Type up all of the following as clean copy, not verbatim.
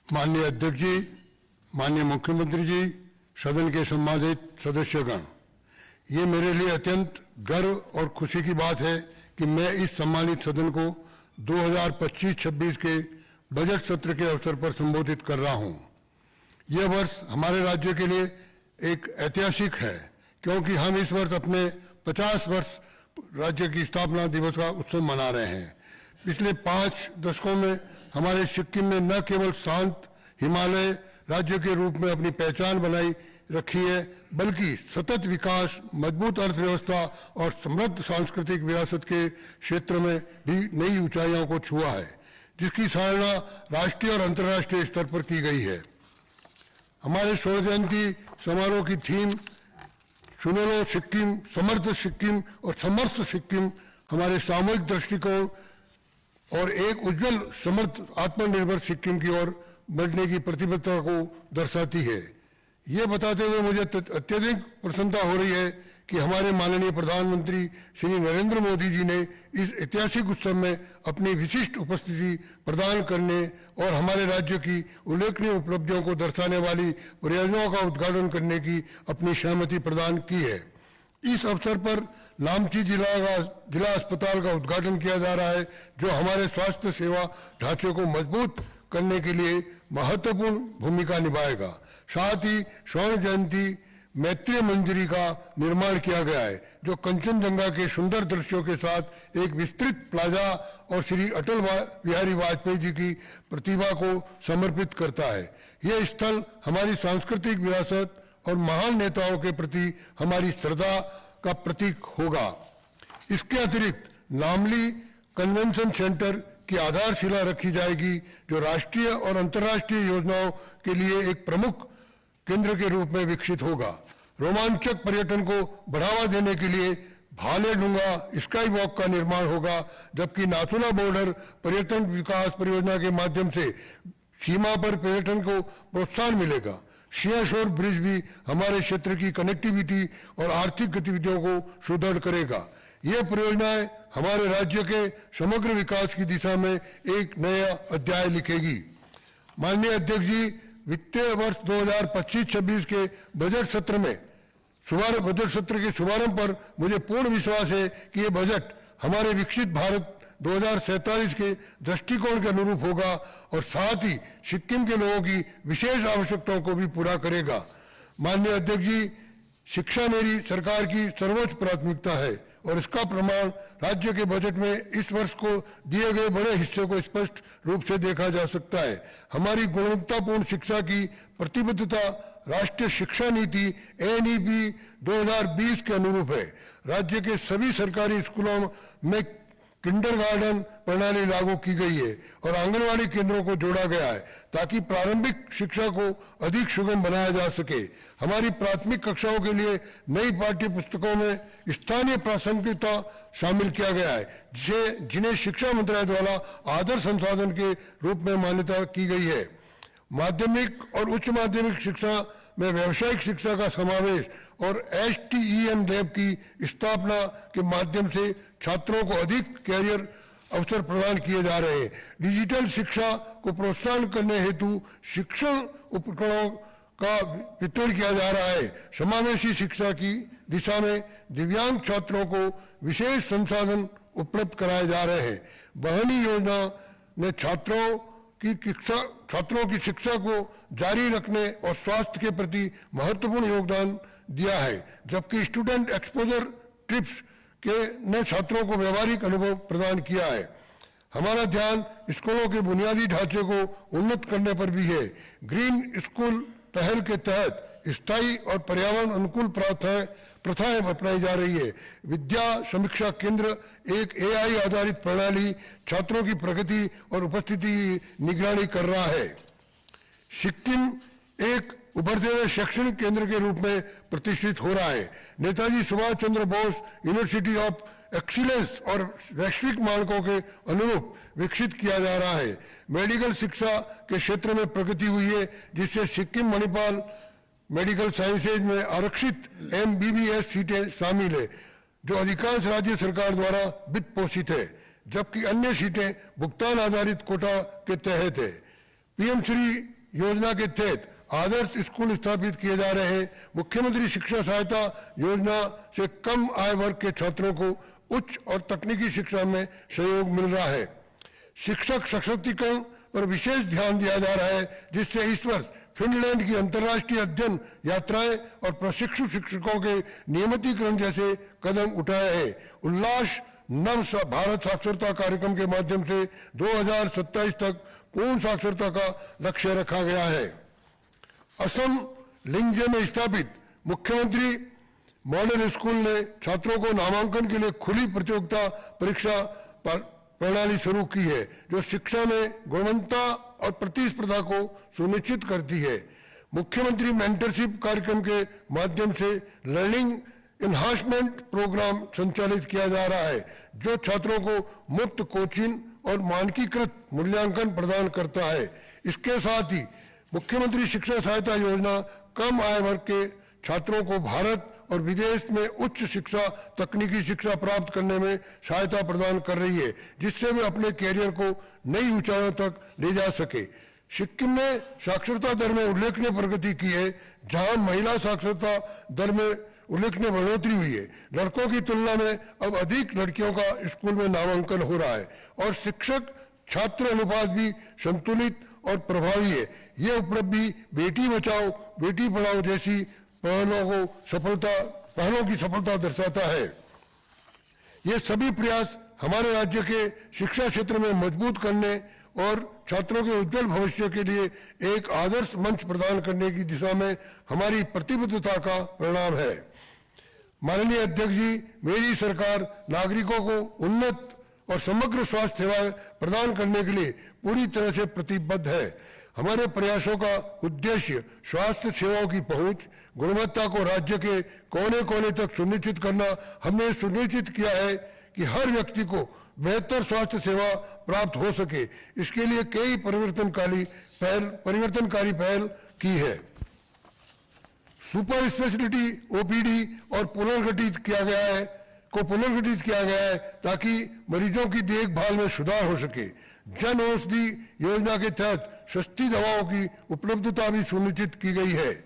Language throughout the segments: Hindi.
माननीय अध्यक्ष जी, माननीय मुख्यमंत्री जी, सदन के सम्मानित सदस्यगण, ये मेरे लिए अत्यंत गर्व और खुशी की बात है कि मैं इस सम्मानित सदन को 2025-26 के बजट सत्र के अवसर पर संबोधित कर रहा हूं। यह वर्ष हमारे राज्य के लिए एक ऐतिहासिक है, क्योंकि हम इस वर्ष अपने 50 वर्ष राज्य की स्थापना दिवस का उत्सव मना रहे हैं। पिछले 5 दशकों में हमारे सिक्किम ने न केवल शांत हिमालय राज्य के रूप में अपनी पहचान बनाई रखी है, बल्कि सतत विकास, मजबूत अर्थव्यवस्था और समृद्ध सांस्कृतिक विरासत के क्षेत्र में भी नई ऊंचाइयों को छुआ है, जिसकी सराहना राष्ट्रीय और अंतर्राष्ट्रीय स्तर पर की गई है। हमारे स्वर्ण जयंती समारोह की थीम सुनहरा सिक्किम, समृद्ध सिक्किम और समर्थ सिक्किम हमारे सामूहिक दृष्टिकोण और एक उज्जवल, समृद्ध, आत्मनिर्भर सिक्किम की ओर बढ़ने की प्रतिबद्धता को दर्शाती है। ये बताते हुए मुझे अत्यधिक प्रसन्नता हो रही है कि हमारे माननीय प्रधानमंत्री श्री नरेंद्र मोदी जी ने इस ऐतिहासिक उत्सव में अपनी विशिष्ट उपस्थिति प्रदान करने और हमारे राज्य की उल्लेखनीय उपलब्धियों को दर्शाने वाली परियोजनाओं का उद्घाटन करने की अपनी सहमति प्रदान की है। इस अवसर पर नामची जिला अस्पताल का उद्घाटन किया जा रहा है, जो हमारे स्वास्थ्य सेवा ढांचे को मजबूत करने के लिए महत्वपूर्ण भूमिका निभाएगा। साथ ही स्वर्ण जयंती मैत्रीय मंजरी का निर्माण किया गया है, जो कंचनजंगा के सुंदर दृश्यों के साथ एक विस्तृत प्लाजा और श्री अटल बिहारी वाजपेयी जी की प्रतिभा को समर्पित करता है। यह स्थल हमारी सांस्कृतिक विरासत और महान नेताओं के प्रति हमारी श्रद्धा का प्रतीक होगा। इसके अतिरिक्त नामली कन्वेंशन सेंटर की आधारशिला रखी जाएगी, जो राष्ट्रीय और अंतर्राष्ट्रीय योजनाओं के लिए एक प्रमुख केंद्र के रूप में विकसित होगा। रोमांचक पर्यटन को बढ़ावा देने के लिए भालेडुंगा स्काई वॉक का निर्माण होगा, जबकि नाथुला बॉर्डर पर्यटन विकास परियोजना के माध्यम से सीमा पर पर्यटन को प्रोत्साहन मिलेगा। सियाशोर ब्रिज भी हमारे क्षेत्र की कनेक्टिविटी और आर्थिक गतिविधियों को सुदृढ़ करेगा। यह परियोजनाएं हमारे राज्य के समग्र विकास की दिशा में एक नया अध्याय लिखेगी। माननीय अध्यक्ष जी, वित्तीय वर्ष 2025-26 के बजट सत्र के शुभारंभ पर मुझे पूर्ण विश्वास है कि यह बजट हमारे विकसित भारत 2047 के दृष्टिकोण के अनुरूप होगा और साथ ही सिक्किम के लोगों की विशेष आवश्यकताओं को भी पूरा करेगा। माननीय अध्यक्ष जी, शिक्षा मेरी सरकार की सर्वोच्च प्राथमिकता है और इसका प्रमाण राज्य के बजट में इस वर्ष को दिए गए बड़े हिस्से को स्पष्ट रूप से देखा जा सकता है। हमारी गुणवत्तापूर्ण शिक्षा की प्रतिबद्धता राष्ट्रीय शिक्षा नीति NEP 2020 के अनुरूप है। राज्य के सभी सरकारी स्कूलों में किंडरगार्टन प्रणाली लागू की गई है और आंगनवाड़ी केंद्रों को जोड़ा गया है, ताकि प्रारंभिक शिक्षा को अधिक सुगम बनाया जा सके। हमारी प्राथमिक कक्षाओं के लिए नई पाठ्य पुस्तकों में स्थानीय प्रासंगिकता शामिल किया गया है, जिन्हें शिक्षा मंत्रालय द्वारा आदर्श संसाधन के रूप में मान्यता की गई है। माध्यमिक और उच्च माध्यमिक शिक्षा में व्यावसायिक शिक्षा का समावेश और STEM लैब की स्थापना के माध्यम से छात्रों को अधिक कैरियर अवसर प्रदान किए जा रहे हैं। डिजिटल शिक्षा को प्रोत्साहन करने हेतु शिक्षण उपकरणों का वितरण किया जा रहा है। समावेशी शिक्षा की दिशा में दिव्यांग छात्रों को विशेष संसाधन उपलब्ध कराए जा रहे हैं। बहनी योजना ने छात्रों की शिक्षा को जारी रखने और स्वास्थ्य के प्रति महत्वपूर्ण योगदान दिया है, जबकि स्टूडेंट एक्सपोजर ट्रिप्स ने छात्रों को व्यवहारिक अनुभव प्रदान किया है। हमारा ध्यान स्कूलों के बुनियादी ढांचे को उन्नत करने पर भी है। ग्रीन स्कूल पहल के तहत स्थायी और पर्यावरण अनुकूल प्रथाएं अपनाई जा रही है। विद्या समीक्षा केंद्र एक AI आधारित प्रणाली छात्रों की प्रगति और उपस्थिति की निगरानी कर रहा है। सिक्किम एक उभरते हुए शैक्षणिक केंद्र के रूप में प्रतिष्ठित हो रहा है। Netaji Subhash Chandra Bose university of excellence और वैश्विक मानकों के अनुरूप विकसित किया जा रहा है। मेडिकल शिक्षा के क्षेत्र में प्रगति हुई है, जिससे सिक्किम मणिपाल मेडिकल साइंसेज में आरक्षित MBBS सीटें शामिल है, जो अधिकांश राज्य सरकार द्वारा वित्त पोषित है, जबकि अन्य सीटें भुगतान आधारित कोटा के तहत है। PM श्री योजना के तहत आदर्श स्कूल स्थापित किए जा रहे हैं। मुख्यमंत्री शिक्षा सहायता योजना से कम आय वर्ग के छात्रों को उच्च और तकनीकी शिक्षा में सहयोग मिल रहा है। शिक्षक सशक्तिकरण पर विशेष ध्यान दिया जा रहा है, जिससे इस वर्ष फिनलैंड की अंतर्राष्ट्रीय अध्ययन यात्राएं और प्रशिक्षु शिक्षकों के नियमितीकरण जैसे कदम उठाए हैं। उल्लास नव भारत साक्षरता कार्यक्रम के माध्यम से 2027 तक पूर्ण साक्षरता का लक्ष्य रखा गया है। असम लिंगजे में स्थापित मुख्यमंत्री मॉडल स्कूल ने छात्रों को नामांकन के लिए खुली प्रतियोगिता परीक्षा प्रणाली शुरू की है, जो शिक्षा में गुणवत्ता और प्रतिस्पर्धा को सुनिश्चित करती है। मुख्यमंत्री मेंटरशिप कार्यक्रम के माध्यम से लर्निंग एनहांसमेंट प्रोग्राम संचालित किया जा रहा है, जो छात्रों को मुफ्त कोचिंग और मानकीकृत मूल्यांकन प्रदान करता है। इसके साथ ही मुख्यमंत्री शिक्षा सहायता योजना कम आय वर्ग के छात्रों को भारत और विदेश में उच्च शिक्षा, तकनीकी शिक्षा प्राप्त करने में सहायता प्रदान कर रही है, जिससे वे अपने कैरियर को नई ऊंचाइयों तक ले जा सके। सिक्किम ने साक्षरता दर में उल्लेखनीय प्रगति की है, जहां महिला साक्षरता दर में उल्लेखनीय बढ़ोतरी हुई है। लड़कों की तुलना में अब अधिक लड़कियों का स्कूल में नामांकन हो रहा है और शिक्षक छात्र अनुपात भी संतुलित और प्रभावी है। ये उपलब्धि बेटी बचाओ बेटी पढ़ाओ जैसी पहलों की सफलता दर्शाता है। ये सभी प्रयास हमारे राज्य के शिक्षा क्षेत्र में मजबूत करने और छात्रों के उज्जवल भविष्य के लिए एक आदर्श मंच प्रदान करने की दिशा में हमारी प्रतिबद्धता का परिणाम है। माननीय अध्यक्ष जी, मेरी सरकार नागरिकों को उन्नत और समग्र स्वास्थ्य सेवाएं प्रदान करने के लिए पूरी तरह से प्रतिबद्ध है। हमारे प्रयासों का उद्देश्य स्वास्थ्य सेवाओं की पहुंच, गुणवत्ता को राज्य के कोने कोने तक सुनिश्चित करना। हमने सुनिश्चित किया है कि हर व्यक्ति को बेहतर स्वास्थ्य सेवा प्राप्त हो सके। इसके लिए कई परिवर्तनकारी पहल की है। सुपर स्पेशलिटी ओपीडी और पुनर्गठित किया गया है ताकि मरीजों की देखभाल में सुधार हो सके। जन औषधि योजना के तहत सस्ती दवाओं की उपलब्धता भी सुनिश्चित की गई है।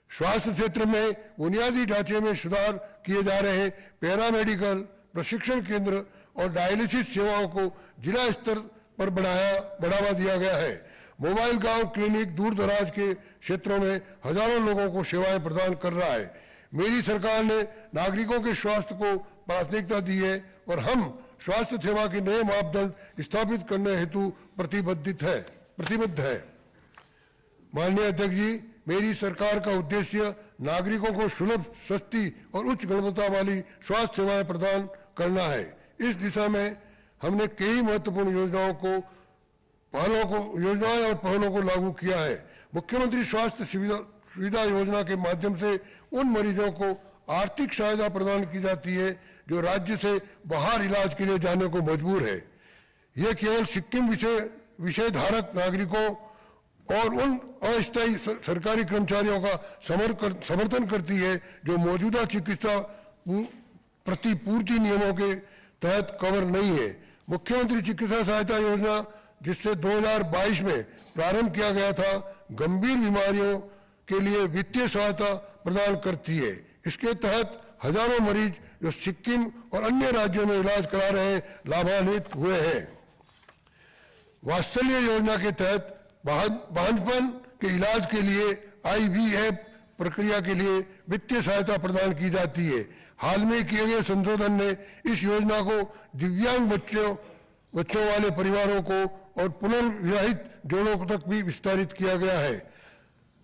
स्वास्थ्य क्षेत्र में बुनियादी ढांचे में सुधार किए जा रहे हैं। पैरामेडिकल प्रशिक्षण केंद्र और डायलिसिस सेवाओं को जिला स्तर पर बढ़ावा दिया गया है। मोबाइल गांव क्लिनिक दूर दराज के क्षेत्रों में हजारों लोगों को सेवाएं प्रदान कर रहा है। मेरी सरकार ने नागरिकों के स्वास्थ्य को प्राथमिकता दी है और हम स्वास्थ्य सेवा के नए मापदंड स्थापित करने हेतु प्रतिबद्ध है। माननीय अध्यक्ष जी, मेरी सरकार का उद्देश्य नागरिकों को सुलभ, सस्ती और उच्च गुणवत्ता वाली स्वास्थ्य सेवाएं प्रदान करना है। इस दिशा में हमने कई महत्वपूर्ण योजनाएं और पहलों को लागू किया है। मुख्यमंत्री स्वास्थ्य सुविधा योजना के माध्यम से उन मरीजों को आर्थिक सहायता प्रदान की जाती है जो राज्य से बाहर इलाज के लिए जाने को मजबूर है। यह केवल सिक्किम विषय धारक नागरिकों और उन अस्थायी सरकारी कर्मचारियों का समर्थन करती है जो मौजूदा चिकित्सा प्रतिपूर्ति नियमों के तहत कवर नहीं है। मुख्यमंत्री चिकित्सा सहायता योजना, जिससे 2022 में प्रारंभ किया गया था, गंभीर बीमारियों के लिए वित्तीय सहायता प्रदान करती है। इसके तहत हजारों मरीज जो सिक्किम और अन्य राज्यों में इलाज करा रहे हैं लाभान्वित हुए हैं। वात्सल्य योजना के तहत बांझपन के इलाज के लिए IVF प्रक्रिया के लिए वित्तीय सहायता प्रदान की जाती है। हाल में किए गए संशोधन ने इस योजना को दिव्यांग बच्चों वाले परिवारों को और पुनर्विवाहित जोड़ों तक भी विस्तारित किया गया है।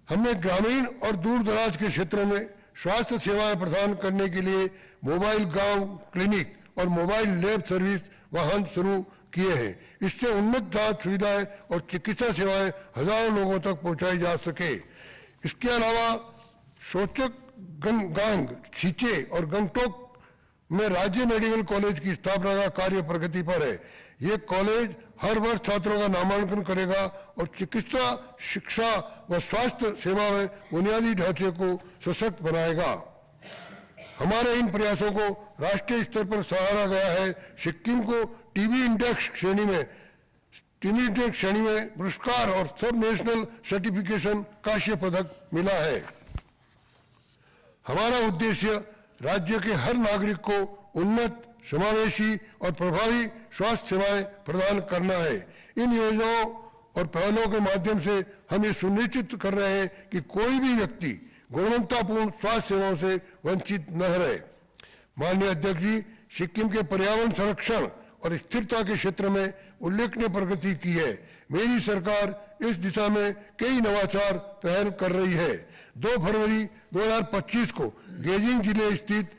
हमने ग्रामीण और दूर दराज के क्षेत्रों में स्वास्थ्य सेवाएं प्रदान करने के लिए मोबाइल गांव क्लिनिक और मोबाइल लैब सर्विस वाहन शुरू किए हैं। इससे उन्नत जांच सुविधाएं और चिकित्सा सेवाएं हजारों लोगों तक पहुंचाई जा सके। इसके अलावा सोचक गांग, सीचे और गंगटोक में राज्य मेडिकल कॉलेज की स्थापना का कार्य प्रगति पर है। ये कॉलेज हर वर्ष छात्रों का नामांकन करेगा और चिकित्सा, शिक्षा व स्वास्थ्य सेवा में बुनियादी ढांचे को सशक्त बनाएगा। हमारे इन प्रयासों को राष्ट्रीय स्तर पर सराहा गया है। सिक्किम को टीबी इंडेक्स श्रेणी में टीनेजर श्रेणी में पुरस्कार और सब नेशनल सर्टिफिकेशन कांस्य पदक मिला है। हमारा उद्देश्य राज्य के हर नागरिक को उन्नत, समावेशी और प्रभावी स्वास्थ्य सेवाएं प्रदान करना है। इन योजनाओं और पहलों के माध्यम से हम ये सुनिश्चित कर रहे हैं कि कोई भी व्यक्ति गुणवत्तापूर्ण स्वास्थ्य सेवाओं से वंचित न रहे। माननीय अध्यक्ष जी, सिक्किम के पर्यावरण संरक्षण और स्थिरता के क्षेत्र में उल्लेखनीय प्रगति की है। मेरी सरकार इस दिशा में कई नवाचार पहल कर रही है। 2 फरवरी 2025 को गेजिंग जिले स्थित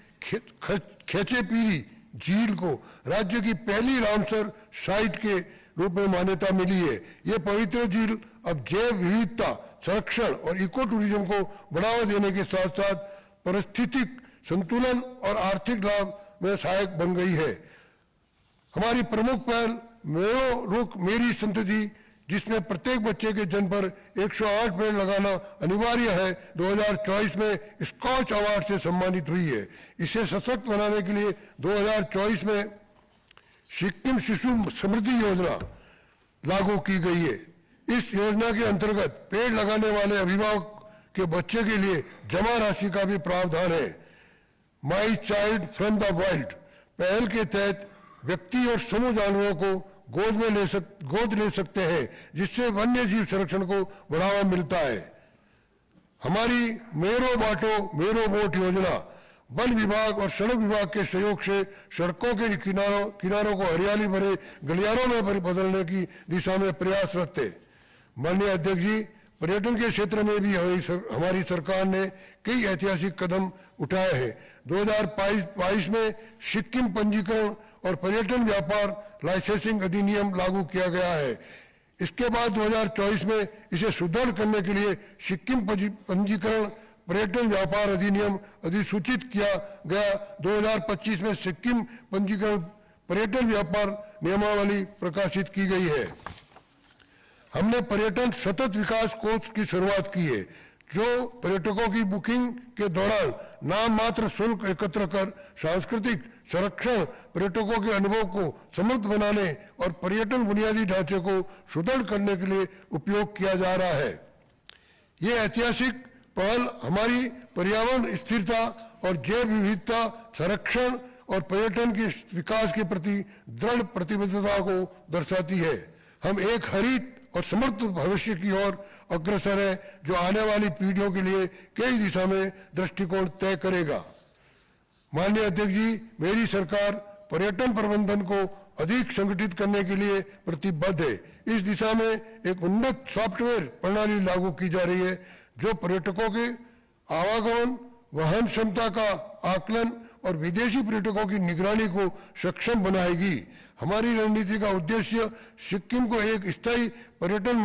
खेचेपीरी झील को राज्य की पहली रामसर साइट के रूप में मान्यता मिली है। यह पवित्र झील अब जैव विविधता संरक्षण और इको टूरिज्म को बढ़ावा देने के साथ साथ पारिस्थितिक संतुलन और आर्थिक लाभ में सहायक बन गई है। हमारी प्रमुख पहल मेरो रुख मेरी संतति, जिसमें प्रत्येक बच्चे के जन्म पर 108 पेड़ लगाना अनिवार्य है, 2024 में स्कॉच अवार्ड से सम्मानित हुई है। इसे सशक्त बनाने के लिए 2024 में सिक्किम शिशु समृद्धि योजना लागू की गई है। इस योजना के अंतर्गत पेड़ लगाने वाले अभिभावक के बच्चे के लिए जमा राशि का भी प्रावधान है। My child from the wild पहल के तहत व्यक्ति और समूह जानवरों को गोद ले सकते हैं, जिससे वन्य जीव संरक्षण को बढ़ावा मिलता है। हमारी मेरो बाटो मेरो वोट योजना वन विभाग और सड़क विभाग के सहयोग से सड़कों के किनारों को हरियाली भरे गलियारों में बदलने की दिशा में प्रयासरत है। माननीय अध्यक्ष जी, पर्यटन के क्षेत्र में भी हमारी सरकार ने कई ऐतिहासिक कदम उठाए हैं। 2022 में सिक्किम पंजीकरण और पर्यटन व्यापार लाइसेंसिंग अधिनियम लागू किया गया है। इसके बाद 2024 में इसे सुदृढ़ करने के लिए सिक्किम पंजीकरण पर्यटन व्यापार अधिनियम अधिसूचित किया गया। 2025 में सिक्किम पंजीकरण पर्यटन व्यापार नियमावली प्रकाशित की गई है। हमने पर्यटन सतत विकास कोष की शुरुआत की है, जो पर्यटकों की बुकिंग के दौरान नाम मात्र शुल्क एकत्र कर सांस्कृतिक संरक्षण, पर्यटकों के अनुभव को समृद्ध बनाने और पर्यटन बुनियादी ढांचे को सुदृढ़ करने के लिए उपयोग किया जा रहा है। ये ऐतिहासिक पहल हमारी पर्यावरण स्थिरता और जैव विविधता संरक्षण और पर्यटन के विकास के प्रति दृढ़ प्रतिबद्धता को दर्शाती है। हम एक हरित और समृद्ध भविष्य की ओर अग्रसर है, जो आने वाली पीढ़ियों के लिए कई दिशा में दृष्टिकोण तय करेगा। माननीय अध्यक्ष जी, मेरी सरकार पर्यटन प्रबंधन को अधिक संगठित करने के लिए प्रतिबद्ध है। इस दिशा में एक उन्नत सॉफ्टवेयर प्रणाली लागू की जा रही है, जो पर्यटकों के आवागमन, वहन क्षमता का आकलन और विदेशी पर्यटकों की निगरानी को सक्षम बनाएगी। हमारी रणनीति का उद्देश्य सिक्किम को एक स्थायी पर्यटन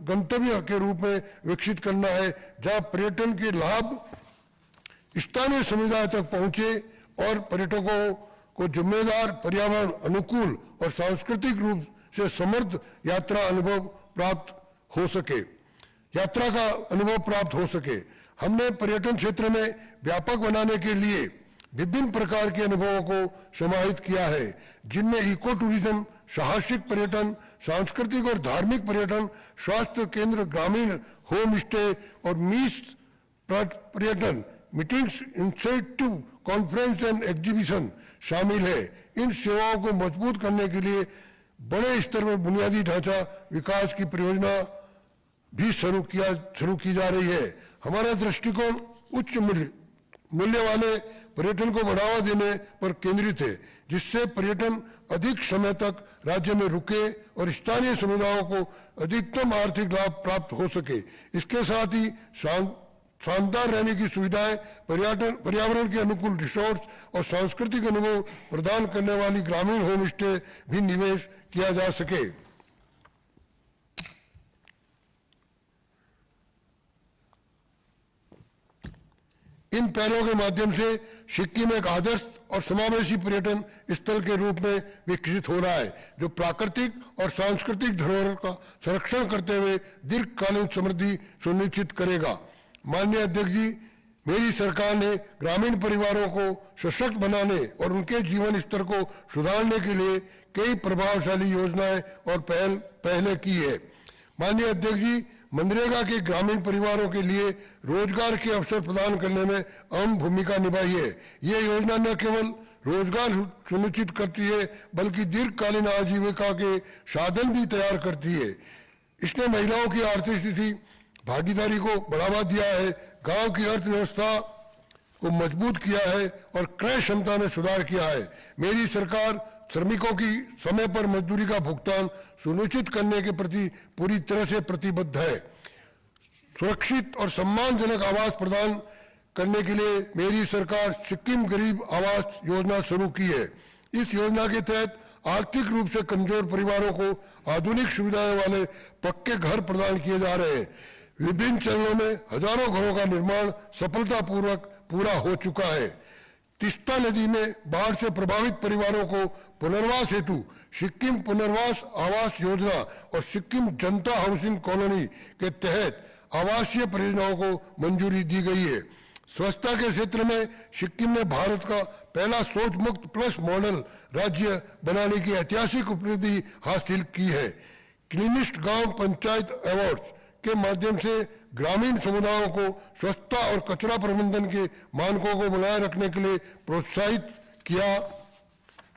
गंतव्य के रूप में विकसित करना है, जहां पर्यटन के लाभ स्थानीय समुदाय तक पहुंचे और पर्यटकों को जिम्मेदार, पर्यावरण अनुकूल और सांस्कृतिक रूप से समृद्ध यात्रा का अनुभव प्राप्त हो सके। हमने पर्यटन क्षेत्र में व्यापक बनाने के लिए विभिन्न प्रकार के अनुभवों को समाहित किया है, जिनमें इको टूरिज्म, साहसिक पर्यटन, सांस्कृतिक और धार्मिक पर्यटन, स्वास्थ्य केंद्र, ग्रामीण होम स्टे और मीस पर्यटन, meetings, incentive, conference and exhibition शामिल है। इन सेवाओं को मजबूत करने के लिए बड़े स्तर पर बुनियादी ढांचा विकास की परियोजना भी शुरू की जा रही है। हमारा दृष्टिकोण उच्च मूल्य वाले पर्यटन को बढ़ावा देने पर केंद्रित है, जिससे पर्यटन अधिक समय तक राज्य में रुके और स्थानीय समुदायों को अधिकतम आर्थिक लाभ प्राप्त हो सके। इसके साथ ही शानदार रहने की सुविधाएं, पर्यावरण के अनुकूल रिसोर्ट्स और सांस्कृतिक अनुभव प्रदान करने वाली ग्रामीण होम स्टे भी निवेश किया जा सके। इन पहलों के माध्यम से सिक्किम एक आदर्श और समावेशी पर्यटन स्थल के रूप में विकसित हो रहा है, जो प्राकृतिक और सांस्कृतिक धरोहर का संरक्षण करते हुए दीर्घकालीन समृद्धि सुनिश्चित करेगा। माननीय अध्यक्ष जी, मेरी सरकार ने ग्रामीण परिवारों को सशक्त बनाने और उनके जीवन स्तर को सुधारने के लिए कई प्रभावशाली योजनाएं और पहले की है। माननीय अध्यक्ष जी, मनरेगा के ग्रामीण परिवारों के लिए रोजगार के अवसर प्रदान करने में अहम भूमिका निभाई है। ये योजना न केवल रोजगार सुनिश्चित करती है बल्कि दीर्घकालीन आजीविका के साधन भी तैयार करती है। इसने महिलाओं की आर्थिक स्थिति भागीदारी को बढ़ावा दिया है, गांव की अर्थव्यवस्था को मजबूत किया है और क्रय क्षमता में सुधार किया है। मेरी सरकार श्रमिकों की समय पर मजदूरी का भुगतान सुनिश्चित करने के प्रति पूरी तरह से प्रतिबद्ध है। सुरक्षित और सम्मानजनक आवास प्रदान करने के लिए मेरी सरकार सिक्किम गरीब आवास योजना शुरू की है। इस योजना के तहत आर्थिक रूप से कमजोर परिवारों को आधुनिक सुविधाएं वाले पक्के घर प्रदान किए जा रहे हैं। विभिन्न चरणों में हजारों घरों का निर्माण सफलतापूर्वक पूरा हो चुका है। तीस्ता नदी में बाढ़ से प्रभावित परिवारों को पुनर्वास हेतु सिक्किम पुनर्वास आवास योजना और सिक्किम जनता हाउसिंग कॉलोनी के तहत आवासीय परियोजनाओं को मंजूरी दी गई है। स्वच्छता के क्षेत्र में सिक्किम ने भारत का पहला शौच मुक्त प्लस मॉडल राज्य बनाने की ऐतिहासिक उपलब्धि हासिल की है। क्लीनिस्ट गांव पंचायत अवार्ड्स के माध्यम से ग्रामीण समुदायों को स्वच्छता और कचरा प्रबंधन के मानकों को बनाए रखने के लिए प्रोत्साहित किया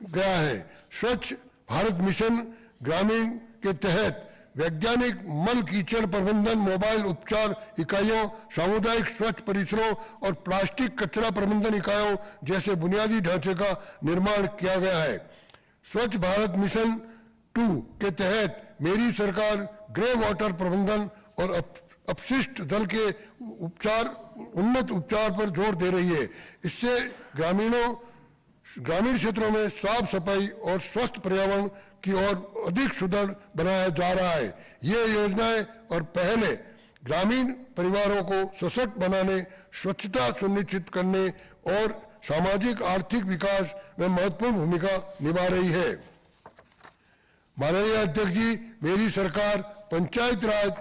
गया है। स्वच्छ भारत मिशन ग्रामीण के तहत वैज्ञानिक मल कीचड़ प्रबंधन, मोबाइल उपचार इकाइयों, सामुदायिक स्वच्छ परिसरों और प्लास्टिक कचरा प्रबंधन इकाइयों जैसे बुनियादी ढांचे का निर्माण किया गया है। स्वच्छ भारत मिशन 2 के तहत मेरी सरकार ग्रे वाटर प्रबंधन और अपशिष्ट जल के उन्नत उपचार पर जोर दे रही है। इससे ग्रामीण क्षेत्रों में साफ सफाई और स्वस्थ पर्यावरण की ओर अधिक सुदृढ़ बनाया जा रहा है। ये योजनाएं और पहले ग्रामीण परिवारों को सशक्त बनाने, स्वच्छता सुनिश्चित करने और सामाजिक आर्थिक विकास में महत्वपूर्ण भूमिका निभा रही है। माननीय अध्यक्ष जी, मेरी सरकार पंचायत राज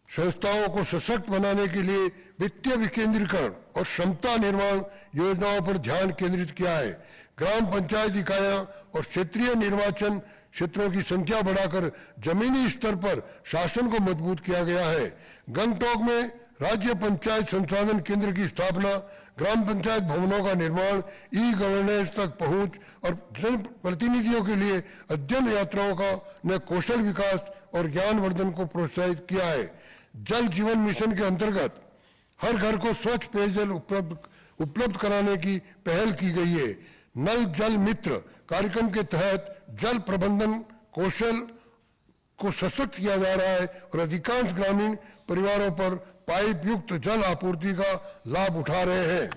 संस्थाओं को सशक्त बनाने के लिए वित्तीय विकेंद्रीकरण और क्षमता निर्माण योजनाओं पर ध्यान केंद्रित किया है। ग्राम पंचायत इकाइयां और क्षेत्रीय निर्वाचन क्षेत्रों की संख्या बढ़ाकर जमीनी स्तर पर शासन को मजबूत किया गया है। गंगटोक में राज्य पंचायत संसाधन केंद्र की स्थापना, ग्राम पंचायत भवनों का निर्माण, ई गवर्नेंस तक पहुंच और जनप्रतिनिधियों के लिए अध्ययन यात्राओं का ने कौशल विकास और ज्ञानवर्धन को प्रोत्साहित किया है। जल जीवन मिशन के अंतर्गत हर घर को स्वच्छ पेयजल उपलब्ध कराने की पहल की गई है। नल जल मित्र कार्यक्रम के तहत जल प्रबंधन कौशल को सशक्त किया जा रहा है और अधिकांश ग्रामीण परिवारों पर पाइप युक्त जल आपूर्ति का लाभ उठा रहे हैं।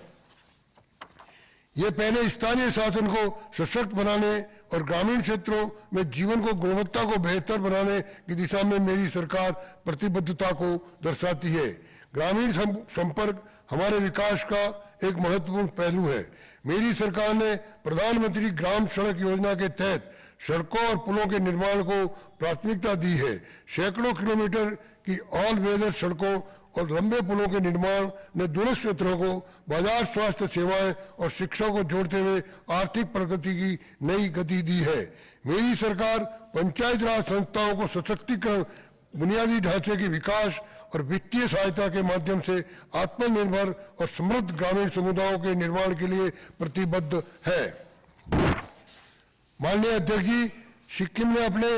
ये पहले स्थानीय शासन को सशक्त बनाने और ग्रामीण क्षेत्रों में जीवन को गुणवत्ता को बेहतर बनाने की दिशा में मेरी सरकार प्रतिबद्धता को दर्शाती है। ग्रामीण संपर्क हमारे विकास का एक महत्वपूर्ण पहलू है। मेरी सरकार ने प्रधानमंत्री ग्राम सड़क योजना के तहत सड़कों और पुलों के निर्माण को प्राथमिकता दी है। सैकड़ों किलोमीटर की ऑल वेदर सड़कों और लंबे पुलों के निर्माण ने दूरस्थ क्षेत्रों को बाजार, स्वास्थ्य सेवाएं और शिक्षा को जोड़ते हुए आर्थिक प्रगति की नई गति दी है। मेरी सरकार पंचायत राज संस्थाओं को सशक्तिकरण, बुनियादी ढांचे के विकास और वित्तीय सहायता के माध्यम से आत्मनिर्भर और समृद्ध ग्रामीण समुदायों के निर्माण के लिए प्रतिबद्ध है। माननीय अध्यक्ष जी, सिक्किम ने अपने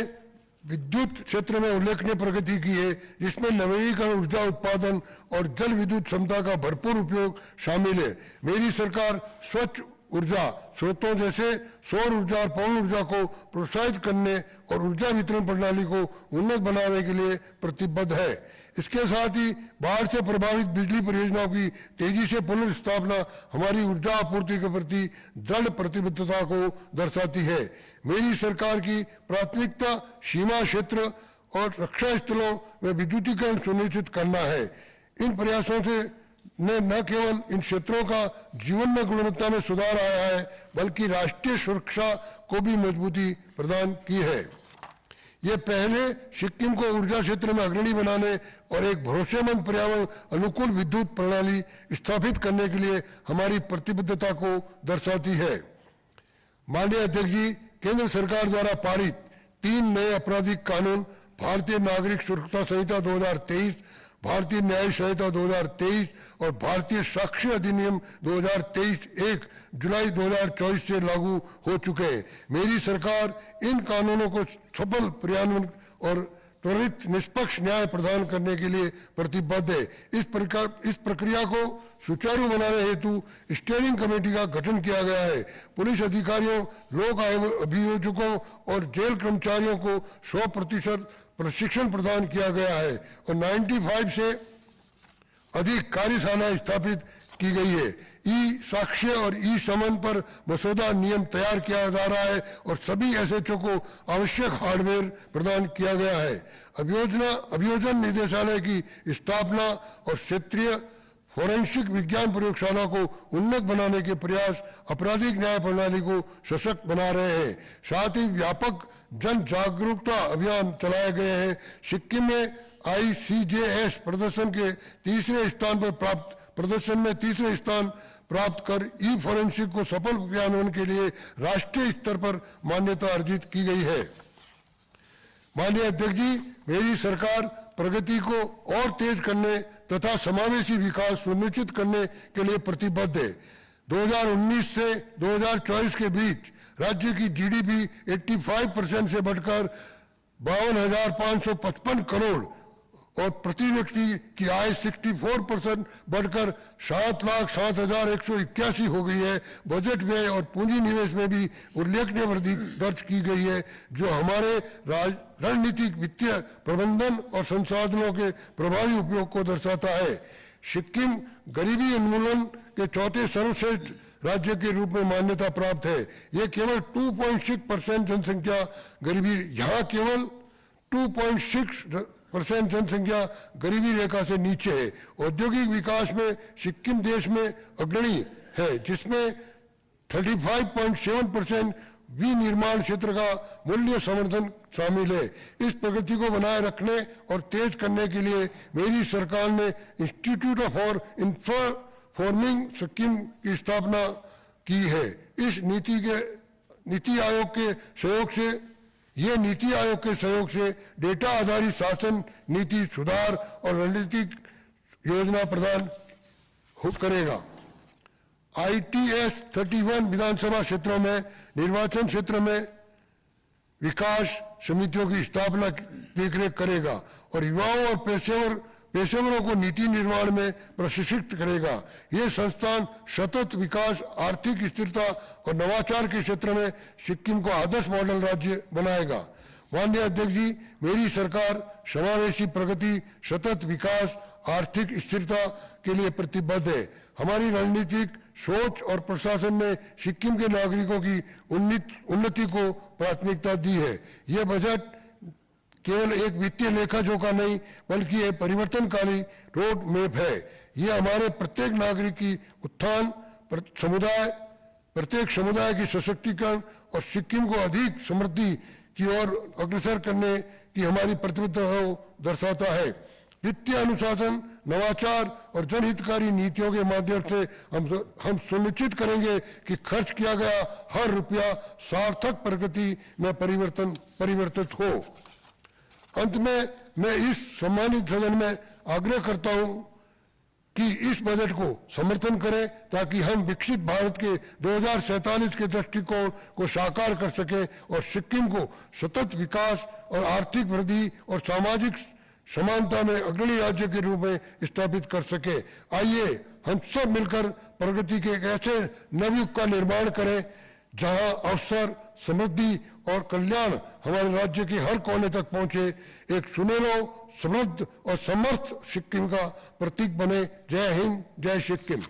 विद्युत क्षेत्र में उल्लेखनीय प्रगति की है, जिसमें नवीनीकरण ऊर्जा उत्पादन और जल विद्युत क्षमता का भरपूर उपयोग शामिल है। मेरी सरकार स्वच्छ ऊर्जा स्रोतों जैसे सौर ऊर्जा और पवन ऊर्जा को प्रोत्साहित करने और ऊर्जा वितरण प्रणाली को उन्नत बनाने के लिए प्रतिबद्ध है। इसके साथ ही बाढ़ से प्रभावित बिजली परियोजनाओं की तेजी से पुनर्स्थापना हमारी ऊर्जा आपूर्ति के प्रति दृढ़ प्रतिबद्धता को दर्शाती है। मेरी सरकार की प्राथमिकता सीमा क्षेत्र और रक्षा स्थलों में विद्युतीकरण सुनिश्चित करना है। इन प्रयासों से ने न केवल इन क्षेत्रों का जीवन में गुणवत्ता में सुधार आया है, बल्कि राष्ट्रीय सुरक्षा को भी मजबूती प्रदान की है। ये पहले सिक्किम को ऊर्जा क्षेत्र में अग्रणी बनाने और एक भरोसेमंद पर्यावरण अनुकूल विद्युत प्रणाली स्थापित करने के लिए हमारी प्रतिबद्धता को दर्शाती है। माननीय अध्यक्ष जी, केंद्र सरकार द्वारा पारित 3 नए आपराधिक कानून, भारतीय नागरिक सुरक्षा संहिता 2023, भारतीय न्याय संहिता 2023 और भारतीय साक्ष्य अधिनियम 2023 1 जुलाई 2024 से लागू हो चुके हैं। मेरी सरकार इन कानूनों को सफल क्रियान्वयन और त्वरित निष्पक्ष न्याय प्रदान करने के लिए प्रतिबद्ध है। इस प्रक्रिया को सुचारू बनाने हेतु स्टीयरिंग कमेटी का गठन किया गया है। पुलिस अधिकारियों, लोक अभियोजकों और जेल कर्मचारियों को 100% प्रशिक्षण प्रदान किया गया है और 95 से अधिक कार्यशालाएं स्थापित की गई है। ई साक्ष्य और ई समन पर मसौदा नियम तैयार किया जा रहा है और सभी एसएचओ को आवश्यक हार्डवेयर प्रदान किया गया है। अभियोजन निदेशालय की स्थापना और क्षेत्रीय फोरेंसिक विज्ञान प्रयोगशाला को उन्नत बनाने के प्रयास आपराधिक न्याय प्रणाली को सशक्त बना रहे हैं। साथ ही व्यापक जन जागरूकता अभियान चलाए गए हैं। सिक्किम में ICJS प्रदर्शन में तीसरे स्थान प्राप्त कर ई फोरेंसिक को सफल क्रियान्वयन के लिए राष्ट्रीय स्तर पर मान्यता अर्जित की गई है। माननीय अध्यक्ष जी, मेरी सरकार प्रगति को और तेज करने तथा समावेशी विकास सुनिश्चित करने के लिए प्रतिबद्ध है। 2019 से 2024 के बीच राज्य की GDP 85% से बढ़कर 52,555 करोड़ और प्रति व्यक्ति की आय 64% बढ़कर 7,07,181 हो गई है। बजट व्यय और पूंजी निवेश में भी उल्लेखनीय वृद्धि दर्ज की गई है, जो हमारे रणनीतिक वित्तीय प्रबंधन और संसाधनों के प्रभावी उपयोग को दर्शाता है। सिक्किम गरीबी उन्मूलन के चौथे सर्वश्रेष्ठ राज्य के रूप में मान्यता प्राप्त है। यह केवल 2.6% जनसंख्या गरीबी, यहाँ केवल 2.6% जनसंख्या गरीबी रेखा से नीचे है। औद्योगिक विकास में सिक्किम देश में अग्रणी है, जिसमें 35.7% विनिर्माण क्षेत्र का मूल्य संवर्धन शामिल है। इस प्रगति को बनाए रखने और तेज करने के लिए मेरी सरकार ने इंस्टीट्यूट फॉर इंफॉर्मिंग सिक्किम की स्थापना की है। इस नीति आयोग के सहयोग से डेटा आधारित शासन नीति सुधार और रणनीतिक योजना प्रदान करेगा। ITS 31 विधानसभा क्षेत्रों में निर्वाचन क्षेत्र में विकास समितियों की स्थापना देखरेख करेगा और युवाओं और पेशेवरों को नीति निर्माण में प्रशिक्षित करेगा। ये संस्थान सतत विकास, आर्थिक स्थिरता और नवाचार के क्षेत्र में सिक्किम को आदर्श मॉडल राज्य बनाएगा। माननीय अध्यक्ष जी, मेरी सरकार समावेशी प्रगति, सतत विकास, आर्थिक स्थिरता के लिए प्रतिबद्ध है। हमारी रणनीतिक सोच और प्रशासन ने सिक्किम के नागरिकों की उन्नति को प्राथमिकता दी है। यह बजट केवल एक वित्तीय लेखा जोखा नहीं, बल्कि एक परिवर्तनकारी रोड मैप है। यह हमारे प्रत्येक नागरिक की उत्थान, प्रत्येक समुदाय की सशक्तिकरण और सिक्किम को अधिक समृद्धि की ओर अग्रसर करने की हमारी प्रतिबद्धता को दर्शाता है। वित्तीय अनुशासन, नवाचार और जनहितकारी नीतियों के माध्यम से हम सुनिश्चित करेंगे कि खर्च किया गया हर रुपया सार्थक प्रगति में परिवर्तित हो। अंत में मैं इस सम्मानित सदन में आग्रह करता हूं कि इस बजट को समर्थन करें, ताकि हम विकसित भारत के 2047 के दृष्टिकोण को साकार कर सकें और सिक्किम को सतत विकास और आर्थिक वृद्धि और सामाजिक समानता में अग्रणी राज्य के रूप में स्थापित कर सके। आइए हम सब मिलकर प्रगति के एक ऐसे नवयुग का निर्माण करें जहां अवसर, समृद्धि और कल्याण हमारे राज्य के हर कोने तक पहुंचे। एक सुनहरा, समृद्ध और समर्थ सिक्किम का प्रतीक बने। जय हिंद, जय सिक्किम।